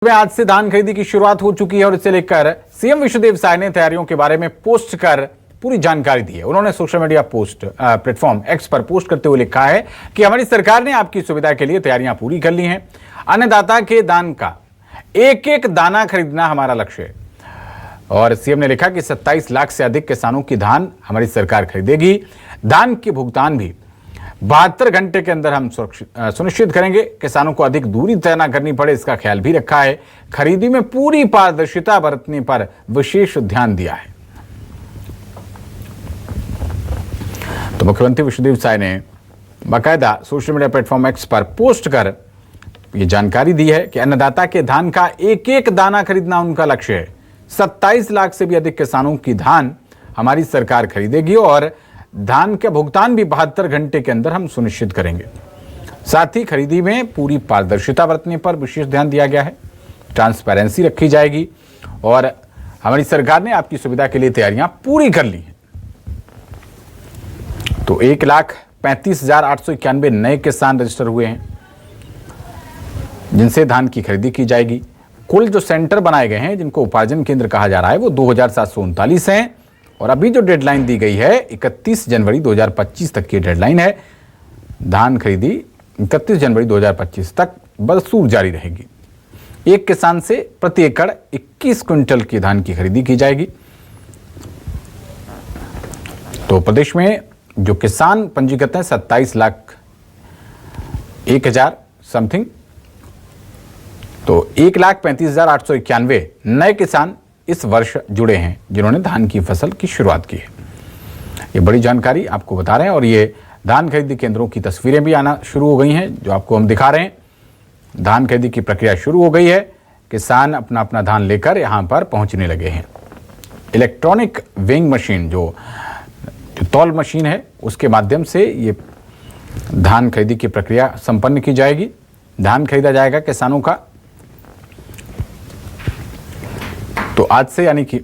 में आज से धान खरीदी की शुरुआत हो चुकी है और इसे लेकर सीएम विष्णुदेव साय ने तैयारियों के बारे में पोस्ट कर पूरी जानकारी दी है। उन्होंने social media post platform x पर पोस्ट करते हुए लिखा है कि हमारी सरकार ने आपकी सुविधा के लिए तैयारियां पूरी कर ली हैं। अन्नदाता के दान का एक एक दाना खरीदना हमारा लक्ष्य है। और सीएम ने लिखा कि 27 लाख से अधिक किसानों की धान हमारी सरकार खरीदेगी। धान के भुगतान भी 72 घंटे के अंदर हम सुनिश्चित करेंगे। किसानों को अधिक दूरी तय न करनी पड़े, इसका ख्याल भी रखा है। खरीदी में पूरी पारदर्शिता बरतने पर विशेष ध्यान दिया है। तो मुख्यमंत्री विष्णुदेव साय ने बाकायदा सोशल मीडिया प्लेटफॉर्म एक्स पर पोस्ट कर यह जानकारी दी है कि अन्नदाता के धान का एक एक दाना खरीदना उनका लक्ष्य है। 27 लाख से भी अधिक किसानों की धान हमारी सरकार खरीदेगी और धान का भुगतान भी 72 घंटे के अंदर हम सुनिश्चित करेंगे। साथ ही खरीदी में पूरी पारदर्शिता बरतने पर विशेष ध्यान दिया गया है। ट्रांसपेरेंसी रखी जाएगी और हमारी सरकार ने आपकी सुविधा के लिए तैयारियां पूरी कर ली हैं। तो 1,35,891 नए किसान रजिस्टर हुए हैं जिनसे धान की खरीदी की जाएगी। कुल जो सेंटर बनाए गए हैं जिनको उपार्जन केंद्र कहा जा रहा है वो 2,739 हैं और अभी जो डेडलाइन दी गई है 31 जनवरी 2025 तक की डेडलाइन है। धान खरीदी 31 जनवरी 2025 तक बदस्तूर जारी रहेगी। एक किसान से प्रति एकड़ 21 क्विंटल की धान की खरीदी की जाएगी। तो प्रदेश में जो किसान पंजीकृत हैं 27 लाख 1,000 समथिंग, तो 1,35,891 नए किसान इस वर्ष जुड़े हैं जिन्होंने धान की फसल की शुरुआत की है। ये बड़ी जानकारी आपको बता रहे हैं और ये धान खरीदी केंद्रों की तस्वीरें भी आना शुरू हो गई हैं जो आपको हम दिखा रहे हैं। धान खरीदी की प्रक्रिया शुरू हो गई है। किसान अपना अपना धान लेकर यहाँ पर पहुँचने लगे हैं। इलेक्ट्रॉनिक वेइंग मशीन जो तौल मशीन है उसके माध्यम से ये धान खरीदी की प्रक्रिया संपन्न की जाएगी। धान खरीदा जाएगा किसानों का। तो आज से यानी कि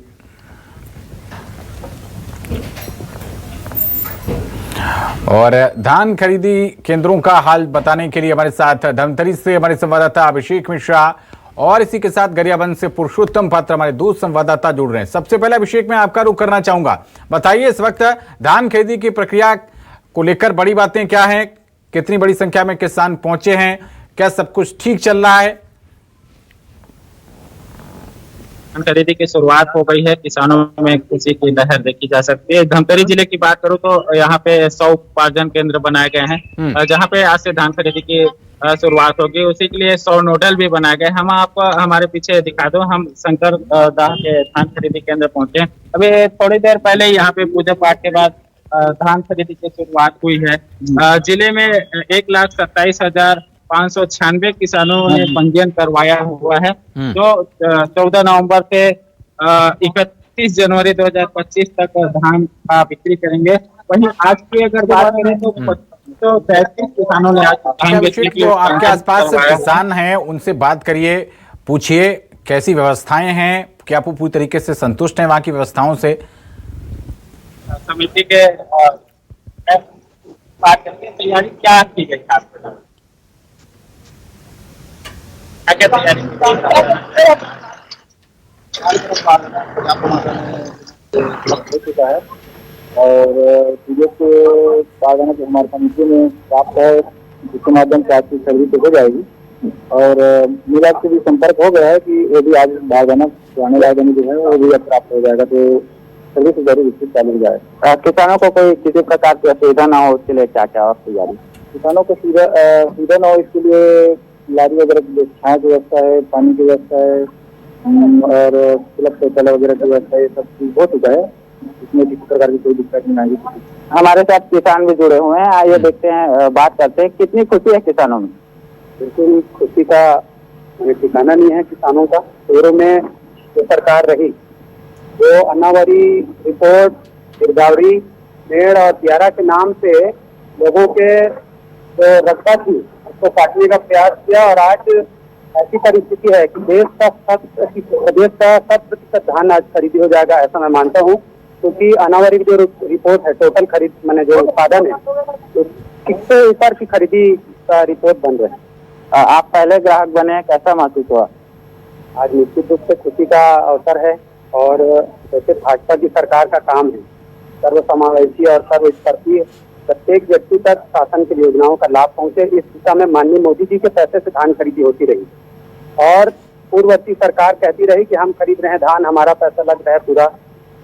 और धान खरीदी केंद्रों का हाल बताने के लिए हमारे साथ धमतरी से हमारे संवाददाता अभिषेक मिश्रा और इसी के साथ गरियाबंद से पुरुषोत्तम पात्र हमारे दो संवाददाता जुड़ रहे हैं। सबसे पहले अभिषेक मैं आपका रुख करना चाहूंगा, बताइए इस वक्त धान खरीदी की प्रक्रिया को लेकर बड़ी बातें क्या हैं, कितनी बड़ी संख्या में किसान पहुंचे हैं, क्या सब कुछ ठीक चल रहा है? धान खरीदी की शुरुआत हो गई है। किसानों में खुशी की लहर देखी जा सकती है। धमतरी जिले की बात करूं तो यहाँ पे 100 उपार्जन केंद्र बनाए गए हैं जहाँ पे आज से धान खरीदी की शुरुआत होगी। उसी के लिए 100 नोडल भी बनाए गए। हम आपको हमारे पीछे दिखा दो, हम शंकर दाह के धान खरीदी केंद्र पहुंचे। अभी थोड़ी देर पहले यहाँ पे पूजा पाठ के बाद धान खरीदी की शुरुआत हुई है। जिले में 1,27,596 किसानों ने पंजीयन करवाया हुआ है जो 14 नवंबर से 31 जनवरी 2025 तक धान का बिक्री करेंगे। वहीं आज की अगर बात करें तो 33 किसानों ने आज धान बिक्री की। तो आपके आसपास किसान हैं उनसे बात करिए, पूछिए कैसी व्यवस्थाएं हैं, क्या आप पूरी तरीके से संतुष्ट हैं वहां की व्यवस्थाओं से? समिति के बात करके तैयारी क्या की गई है? और चीजों को जो हमारे समिति में प्राप्त है जिसके माध्यम से आपकी सर्विस हो जाएगी। और मेरा से भी संपर्क हो गया है कि वो भी आज बारदाना पुराने बारदाने जो है वो भी अब प्राप्त हो जाएगा, तो सर्विस जरूर विस्तृत चालू हो जाएगा। किसानों को कोई किसी प्रकार की असुविधा ना हो उसके लिए क्या क्या तैयारी? किसानों को सुविधा ना हो इसके लिए लारी वगैरह की छाया की व्यवस्था है, पानी की व्यवस्था है और शौचालय वगैरह की व्यवस्था है। ये सब चीज हो चुका है, इसमें किसी प्रकार की कोई दिक्कत नहीं आएगी। हमारे साथ किसान भी जुड़े हुए हैं, आइए देखते हैं, बात करते हैं। कितनी खुशी है किसानों में? बिल्कुल खुशी का ये ठिकाना नहीं है किसानों का। शुरू में जो सरकार रही वो अनावरी रिपोर्ट, गिरदावरी, पेड़ और दियारा के नाम से लोगों के जो रखा थी उसको काटने का प्रयास किया। और आज ऐसी परिस्थिति है कि देश का 100% धान आज खरीदी हो जाएगा, ऐसा मैं मानता हूँ। क्योंकि अनावरी जो रिपोर्ट है, टोटल खरीद मैंने जो उत्पादन है तो 100 ऊपर की खरीदी का रिपोर्ट बन रहा है। आप पहले ग्राहक बने, कैसा महसूस हुआ? आज निश्चित रूप से खुशी का अवसर है और जैसे भाजपा की सरकार का काम है सर्वसमावेशी और सर्वस्पर्शी प्रत्येक व्यक्ति तक शासन की योजनाओं का लाभ पहुंचे, इस दिशा में माननीय मोदी जी के पैसे से धान खरीदी होती रही और पूर्ववर्ती सरकार कहती रही कि हम खरीद रहे हैं धान, हमारा पैसा लग रहा है पूरा।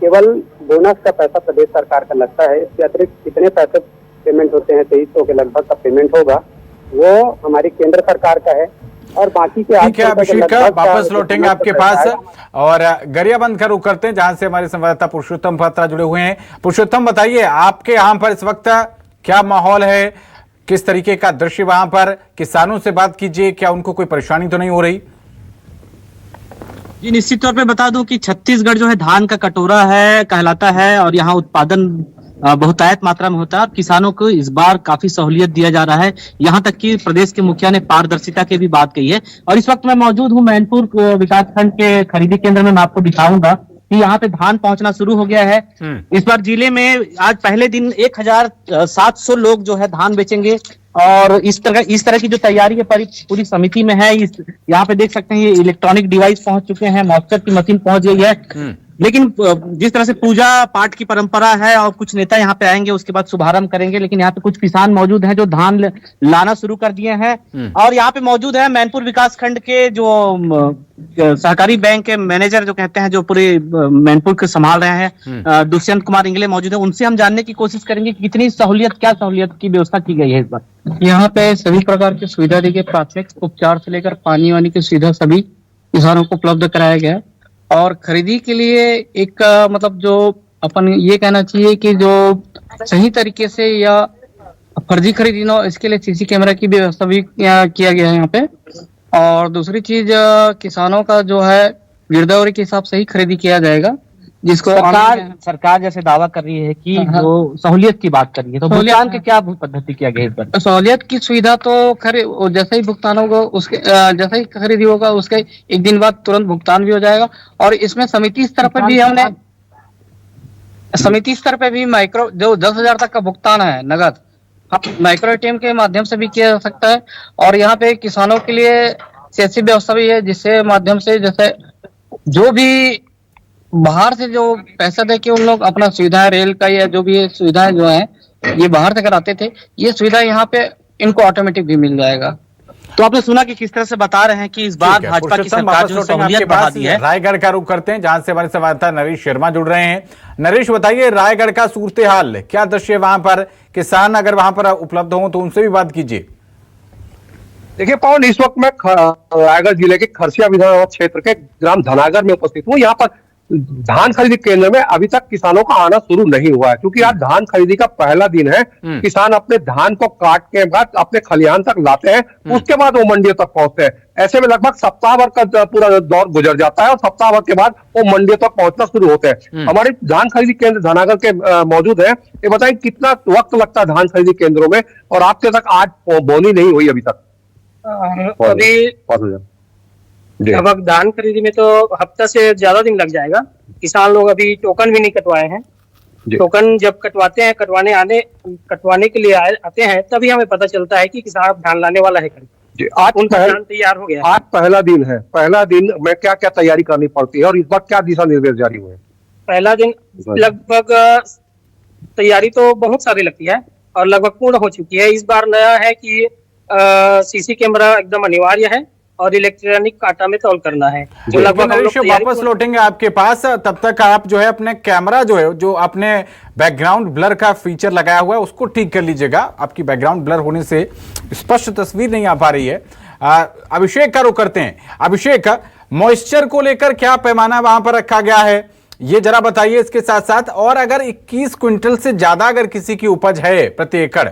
केवल बोनस का पैसा प्रदेश सरकार का लगता है, इसके अतिरिक्त कितने पैसे पेमेंट होते हैं 2300 के लगभग का पेमेंट होगा, वो हमारी केंद्र सरकार का है और बाकी के ठीक है अभिषेक, वापस लौटेंगे आपके पास और गरियाबंद का रुख करते हैं जहां से हमारे संवाददाता पुरुषोत्तम पात्रा जुड़े हुए हैं। पुरुषोत्तम, बताइए आपके यहाँ पर इस वक्त क्या माहौल है, किस तरीके का दृश्य वहां पर, किसानों से बात कीजिए, क्या उनको कोई परेशानी तो नहीं हो रही? जी निश्चित तौर पे बता दूं कि छत्तीसगढ़ जो है धान का कटोरा है कहलाता है और यहाँ उत्पादन बहुतायत मात्रा में होता है और किसानों को इस बार काफी सहूलियत दिया जा रहा है। यहाँ तक कि प्रदेश के मुखिया ने पारदर्शिता की भी बात कही है और इस वक्त मैं मौजूद हूँ मैनपुर विकासखंड के खरीदी केंद्र में। मैं आपको दिखाऊंगा कि यहाँ पे धान पहुंचना शुरू हो गया है। इस बार जिले में आज पहले दिन 1700 लोग जो है धान बेचेंगे और इस तरह की जो तैयारी है पूरी समिति में है। यहाँ पे देख सकते हैं ये इलेक्ट्रॉनिक डिवाइस पहुंच चुके हैं, मॉइस्चर की मशीन पहुंच गई है। लेकिन जिस तरह से पूजा पाठ की परंपरा है और कुछ नेता यहाँ पे आएंगे उसके बाद शुभारंभ करेंगे, लेकिन यहाँ पे कुछ किसान मौजूद हैं जो धान लाना शुरू कर दिए हैं। और यहाँ पे मौजूद है मैनपुर विकास खंड के जो सहकारी बैंक के मैनेजर जो कहते हैं, जो पूरे मैनपुर के संभाल रहे हैं, दुष्यंत कुमार इंगले मौजूद है। उनसे हम जानने की कोशिश करेंगे कि कितनी क्या सहूलियत की व्यवस्था की गई है इस बार। यहाँ पे सभी प्रकार की सुविधा दी गई, प्राथमिक उपचार से लेकर पानी वानी की सुविधा सभी किसानों को उपलब्ध कराया गया है। और खरीदी के लिए एक मतलब जो अपन ये कहना चाहिए कि जो सही तरीके से या फर्जी खरीदी ना, इसके लिए सीसी कैमरा की व्यवस्था भी किया गया है यहाँ पे। और दूसरी चीज किसानों का जो है गिरदावरी के हिसाब से ही खरीदी किया जाएगा, जिसको सरकार जैसे दावा कर रही है कि वो सहूलियत की बात कर रही है, तो भुगतान की क्या पद्धति किया गया इस पर? सहूलियत की सुविधा तो जैसे ही भुगतान होगा उसके जैसे ही खरीदी होगा उसके एक दिन बाद तुरंत भुगतान भी हो जाएगा। और इसमें समिति स्तर पर भी माइक्रो जो 10,000 तक का भुगतान है नगद माइक्रो एटीएम के माध्यम से भी किया जा सकता है। और यहाँ पे किसानों के लिए ऐसी व्यवस्था भी है जिससे माध्यम से जैसे जो भी बाहर से जो पैसा दे के उन लोग अपना सुविधा रेल का या जो भी सुविधाएं जो है ये बाहर से कराते थे, ये सुविधा यहाँ पे इनको ऑटोमेटिक भी मिल जाएगा। तो आपने सुना कि किस तरह से बता रहे हैं कि इस बार भाजपा की सरकार जो सहूलियत बढ़ा दी है। रायगढ़ का रुख करते हैं जहां से हमारे संवाददाता नरेश शर्मा जुड़ रहे हैं। नरेश, बताइए रायगढ़ का सूरत हाल क्या दृश्य है वहां पर, किसान अगर वहां पर उपलब्ध हो तो उनसे भी बात कीजिए। देखिए पवन, इस वक्त मैं रायगढ़ जिले के खरसिया विधानसभा क्षेत्र के ग्राम धनागर में उपस्थित हूँ। यहाँ पर धान खरीदी केंद्र में अभी तक किसानों का आना शुरू नहीं हुआ है, क्योंकि आज धान खरीदी का पहला दिन है। किसान अपने धान को काट के बाद अपने खलिहान तक लाते हैं, उसके बाद वो मंडियों तक पहुंचते हैं। ऐसे में लगभग सप्ताह भर का पूरा दौर गुजर जाता है और सप्ताह भर के बाद वो मंडियों तक पहुंचना शुरू होते हैं। हमारे धान खरीदी केंद्र धनागर के मौजूद है, ये बताएं कितना वक्त लगता है धान खरीदी केंद्रों में और आपके तक आज बोनी नहीं हुई अभी तक? अभी लगभग धान खरीदी में तो हफ्ता से ज्यादा दिन लग जाएगा। किसान लोग अभी टोकन भी नहीं कटवाए हैं। टोकन जब कटवाते हैं, कटवाने के लिए आते हैं, तभी हमें पता चलता है कि किसान धान लाने वाला है। आज उनका धान तैयार हो गया। आज पहला दिन है, पहला दिन में क्या क्या तैयारी करनी पड़ती है और इस बार क्या दिशा निर्देश जारी हुए? पहला दिन लगभग तैयारी तो बहुत सारी लगती है और लगभग पूर्ण हो चुकी है। इस बार नया है कि सीसी कैमरा एकदम अनिवार्य है और इलेक्ट्रॉनिक कांटा में तौल करना है। तो लगभग वापस लौटेंगे आपके पास, तब तक आप जो है अपने कैमरा जो आपने बैकग्राउंड ब्लर का फीचर लगाया हुआ है उसको ठीक कर लीजिएगा। आपकी बैकग्राउंड ब्लर होने से स्पष्ट तस्वीर नहीं आ पा रही है। अभिषेक का रुख करते हैं। अभिषेक, मॉइस्चर को लेकर क्या पैमाना वहां पर रखा गया है ये जरा बताइए। इसके साथ साथ और अगर 21 क्विंटल से ज्यादा अगर किसी की उपज है प्रति एकड़,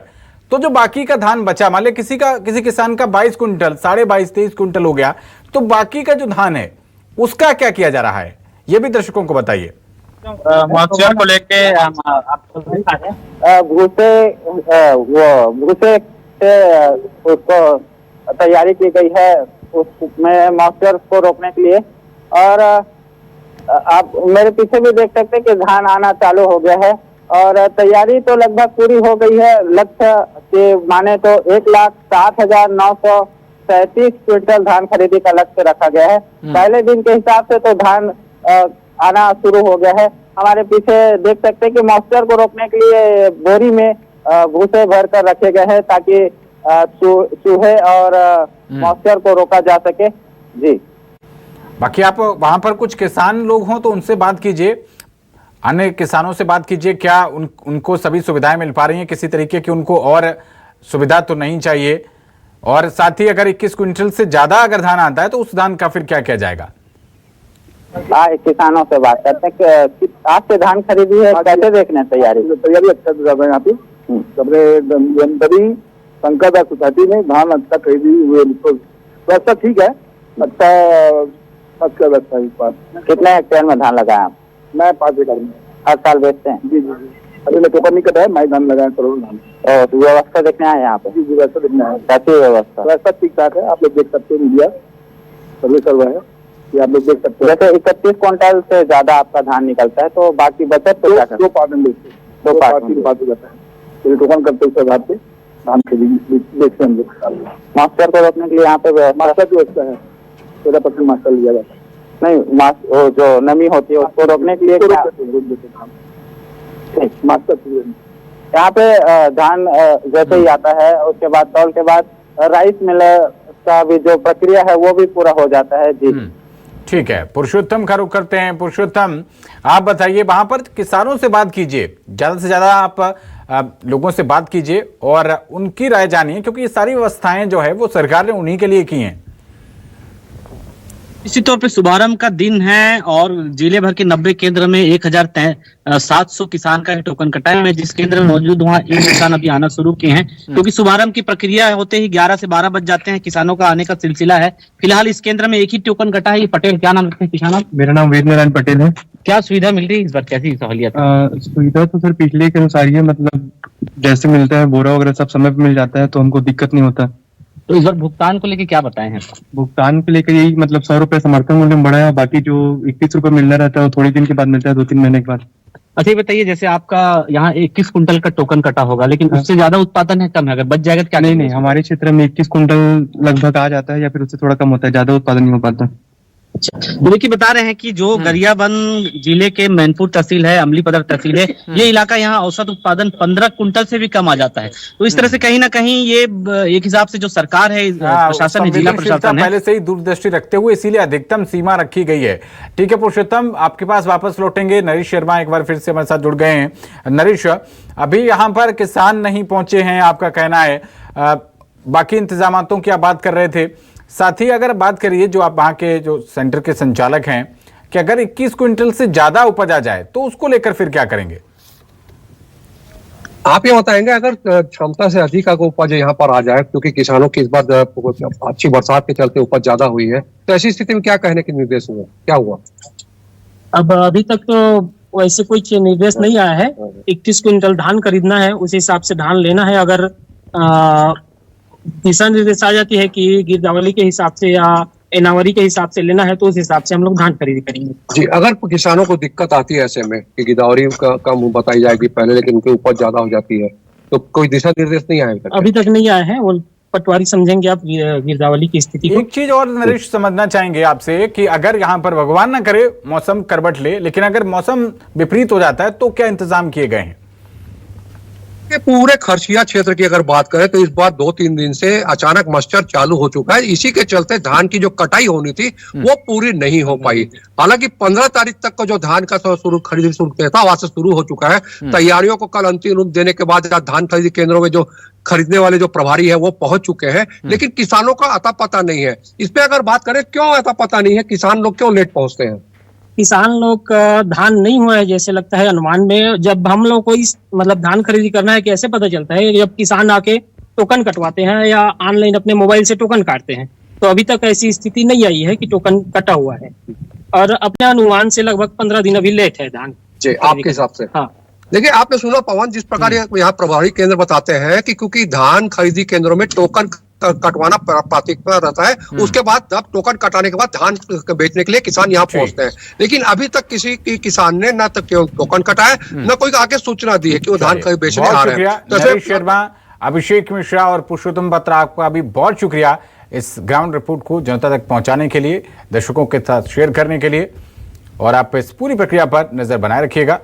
तो जो बाकी का धान बचा, मान ली किसी किसान का 22 क्विंटल, 22.5-23 क्विंटल हो गया, तो बाकी का जो धान है उसका क्या किया जा रहा है, ये भी दर्शकों को बताइए। मॉइस्चर को लेके आपको भूसे से उसको तैयारी की गई है उसमें मॉइस्चर को रोकने के लिए। और आप मेरे पीछे भी देख सकते हैं कि धान आना चालू हो गया है और तैयारी तो लगभग पूरी हो गई है। लक्ष्य के माने तो 1,07,900 37 क्विंटल धान खरीदी का लक्ष्य रखा गया है। पहले दिन के हिसाब से तो धान आना शुरू हो गया है। हमारे पीछे देख सकते हैं कि मॉइस्चर को रोकने के लिए बोरी में भूसे भर कर रखे गए हैं ताकि चूहे और मॉइस्चर को रोका जा सके। जी, बाकी आप वहां पर कुछ किसान लोग हों तो उनसे बात कीजिए, अन्य किसानों से बात कीजिए, क्या उनको सभी सुविधाएं मिल पा रही हैं किसी तरीके की? उनको और सुविधा तो नहीं चाहिए? और साथ ही अगर 21 क्विंटल से ज्यादा अगर धान आता है तो उस धान का फिर क्या किया जाएगा? किसानों से बात करते हैं कि आज से धान खरीदी है, कैसे देखने तैयारी अच्छा से ज्यादा यहाँ पे सबने जनपदी शंकर सोसाइटी में धान अच्छा खरीदी हुए तो व्यवस्था ठीक है, अच्छा व्यवस्था है इस बार। कितने हेक्टेयर में धान लगाया आप? मैं 5 एकड़ में। हर साल बेचते हैं? जी जी जी, अभी मैं टोकन नहीं कटा है, मैं धान लगाया करोड़ धान। और व्यवस्था देखने आए यहाँ पे? जी जी, व्यवस्था देखना है। कैसी व्यवस्था? ठीक ठाक है, आप लोग देख सकते हैं, मीडिया सर्वे करवा है कि आप लोग देख सकते हैं। जैसे 31 क्विंटल से ज्यादा आपका धान निकलता है तो बाकी बचत तो क्या करते हैं? 2 पार्ट में बेचते हैं, 2 पार्ट हो जाता है। तो टोकन करते उस आधार पे धान खरीदी बेचते हैं हम लोग। मॉइस्चर को रोकने के लिए यहाँ पे मास्टर की व्यवस्था है, 13% मास्टर लिया जाता है। नहीं, वो जो नमी होती है उसको रोकने के लिए क्या? मास्टर यहाँ पे धान जैसे ही आता है उसके बाद तौल के बाद राइस मिल का भी जो प्रक्रिया है वो भी पूरा हो जाता है। जी ठीक है, पुरुषोत्तम का रुख करते हैं। पुरुषोत्तम, आप बताइए, वहां पर किसानों से बात कीजिए, ज्यादा से ज्यादा आप लोगों से बात कीजिए और उनकी राय जानिए, क्योंकि ये सारी व्यवस्थाएं जो है वो सरकार ने उन्हीं के लिए की हैं। निश्चित तौर पे शुभारंभ का दिन है और जिले भर के 90 केंद्र में 1700 किसान का टोकन कटा है। मैं जिस केंद्र में मौजूद वहाँ एक किसान अभी आना शुरू किए हैं, क्योंकि शुभारंभ की प्रक्रिया होते ही 11 से 12 बज जाते हैं, किसानों का आने का सिलसिला है। फिलहाल इस केंद्र में एक ही टोकन कटा है। ये पटेल, क्या नाम रखते हैं किसान? मेरा नाम वेद नारायण पटेल है। क्या सुविधा मिल रही है इस बार, कैसी सहूलियत? सुविधा तो सर पिछले के अनुसार ही है, मतलब जैसे मिलता है बोरा वगैरह सब समय पे मिल जाता है तो हमको दिक्कत नहीं होता। तो इस बार भुगतान को लेकर क्या बताए हैं? भुगतान को लेकर यही मतलब 100 रुपए समर्थन मूल्य में बढ़ा है, बाकी जो 21 रुपए मिलना रहता है वो थोड़ी दिन के बाद मिलता है, 2-3 महीने के बाद। अच्छा, ये बताइए, जैसे आपका यहाँ 21 कुंटल का टोकन कटा होगा, लेकिन उससे ज्यादा उत्पादन है, कम है, अगर बच जाएगा तो क्या? नहीं, हमारे क्षेत्र में 21 कुंटल लगभग आ जाता है या फिर उससे थोड़ा कम होता है, ज्यादा उत्पादन नहीं हो पाता। तो देखिए, बता रहे हैं कि जो गरियाबंद जिले के मैनपुर तहसील है, अमलीपदर तहसील है, ये इलाका यहाँ औसत उत्पादन 15 कुंटल से भी कम आ जाता है। तो इस तरह से कहीं ना कहीं ये एक हिसाब से जो सरकार है, प्रशासन है, जिला प्रशासन है, पहले से ही दूरदृष्टि रखते हुए इसीलिए अधिकतम सीमा रखी गई है। ठीक है पुरुषोत्तम, आपके पास वापस लौटेंगे। नरेश शर्मा एक बार फिर से हमारे साथ जुड़ गए हैं। नरेश, अभी यहाँ पर किसान नहीं पहुंचे हैं, आपका कहना है, बाकी इंतजामातों की आप बात कर रहे थे। साथ ही अगर बात करिए, जो आप वहां के जो सेंटर के संचालक हैं, कि अगर 21 क्विंटल से ज्यादा उपज आ जाए तो उसको लेकर फिर क्या करेंगे? आप ये बताएंगे, अगर क्षमता से अधिक अगर उपज यहाँ पर आ जाए, क्योंकि किसानों की इस बार अच्छी बरसात के चलते उपज ज्यादा हुई है, तो ऐसी स्थिति में क्या कहने के निर्देश हुए, क्या हुआ? अब अभी तक तो वैसे कोई निर्देश नहीं आया है। 21 क्विंटल धान खरीदना है, उस हिसाब से धान लेना है। अगर दिशा निर्देश आ जाती है कि गिरदावली के हिसाब से या एनावरी के हिसाब से लेना है, तो उस हिसाब से हम लोग धान खरीदी करेंगे। जी, अगर किसानों को दिक्कत आती है ऐसे में कि गिरदावरी का कम बताई जाएगी पहले, लेकिन उनकी उपज ज्यादा हो जाती है, तो कोई दिशा निर्देश नहीं आया अभी तक नहीं आया है। वो पटवारी समझेंगे आप गिरदावली की स्थिति को। एक चीज और नरेश समझना चाहेंगे आपसे कि अगर यहाँ पर भगवान ना करे मौसम करवट ले, लेकिन अगर मौसम विपरीत हो जाता है तो क्या इंतजाम किए गए हैं? पूरे खरसिया क्षेत्र की अगर बात करें तो इस बार 2-3 दिन से अचानक मॉइस्चर चालू हो चुका है। इसी के चलते धान की जो कटाई होनी थी वो पूरी नहीं हो पाई। हालांकि 15 तारीख तक का जो धान का खरीदी शुरू था वहां से शुरू हो चुका है। तैयारियों को कल अंतिम रूप देने के बाद धान खरीदी केंद्रों में जो खरीदने वाले जो प्रभारी है वो पहुंच चुके हैं, लेकिन किसानों का अता पता नहीं है। इस पे अगर बात करें, क्यों अता पता नहीं है, किसान लोग क्यों लेट पहुंचते हैं? किसान लोग का धान नहीं हुआ है जैसे लगता है अनुमान में। जब हम लोग को इस मतलब धान खरीदी करना है, कैसे पता चलता है? जब किसान आके टोकन कटवाते हैं या ऑनलाइन अपने मोबाइल से टोकन काटते हैं। तो अभी तक ऐसी स्थिति नहीं आई है कि टोकन कटा हुआ है, और अपने अनुमान से लगभग 15 दिन अभी लेट है धान। जी, आपके हिसाब से? हाँ। देखिए, आपने सुना पवन, जिस प्रकार यहाँ प्रभारी केंद्र बताते हैं कि क्योंकि धान खरीदी केंद्रों में टोकन कटवाना प्राथमिकता रहता है, उसके बाद जब टोकन कटाने के बाद धान बेचने के लिए किसान यहाँ पहुंचते हैं। लेकिन अभी तक किसी किसान ने न तक टोकन कटाया, न कोई आगे सूचना दी है कि वो धान खरीद बेचने आ रहे हैं। नरेश शर्मा, अभिषेक मिश्रा और पुरुषोत्तम बत्रा, आपका भी बहुत शुक्रिया। इस ग्राउंड रिपोर्ट को जनता तक पहुंचाने के लिए, दर्शकों के साथ शेयर करने के लिए, और आप इस पूरी प्रक्रिया पर नजर बनाए रखिएगा।